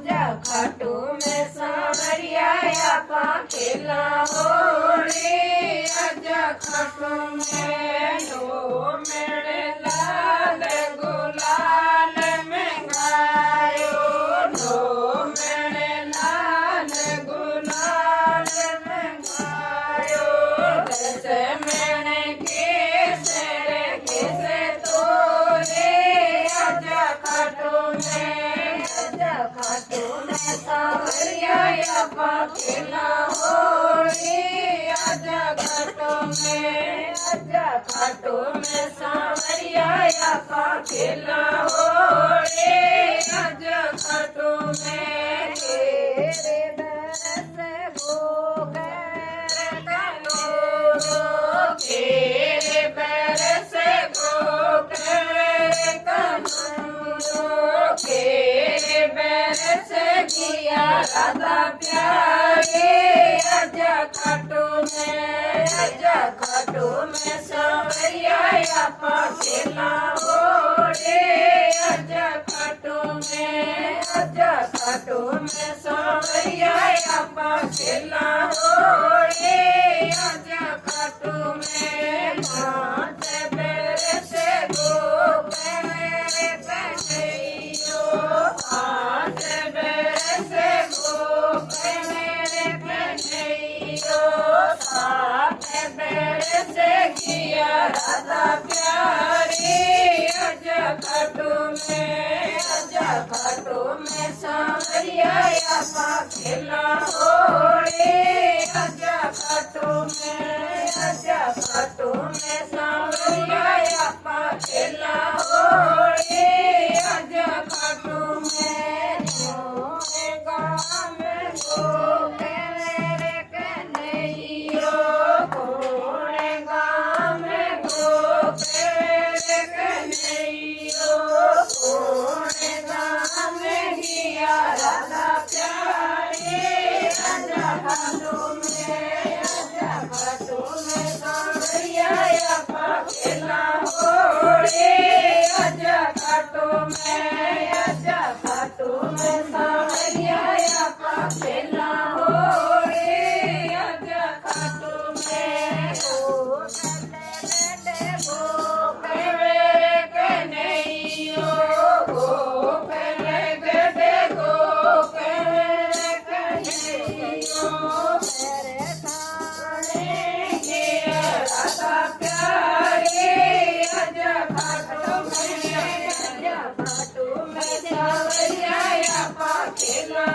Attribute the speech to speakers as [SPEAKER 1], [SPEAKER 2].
[SPEAKER 1] खाटू में सांवरिया आपा खेला होली अज खाटू में नो मेरे लाल गुलाल में गायो नो मेरे लाल गुलाल में गायो दस मैंने कैसे तो रे अज खाटू में सांवरिया आपा खेला होली अज खाटू में सांवरिया आपा खेला होली अज खाटू में तेरे बरस गोगर कनूरो तेरे बरस गोगर कनूरो तेरे बरस किया राधा प्यारे अज खाटू में सांवरिया आपा खेला होली अज खाटू में सांवरिया आपा खेला होली अज खाटू में पाँच बरस गोबर कन्हैयो पाँच बरस गोबर कन्हैयो सात बरस किया राधा प्यारी अज खाटू में सांवरिया आपा खेला होली अज खाटू में सांवरिया आपा खेला होली अज खाटू में गाम गोबर कन्हैयो कोण गाम गोबर कन्हैयो कोण गाम गिया राधा प्यारी अज खाटू में सांवरिया आपा खेला होली अज खाटू में सांवरिया आपा खेला होली अज खाटू में गोबर कन्हैयो गोबर गढ़ गोबर कन्हैयो मेरे थाने गिया राधा प्यारी अज खाटू में सांवरिया आपा खेला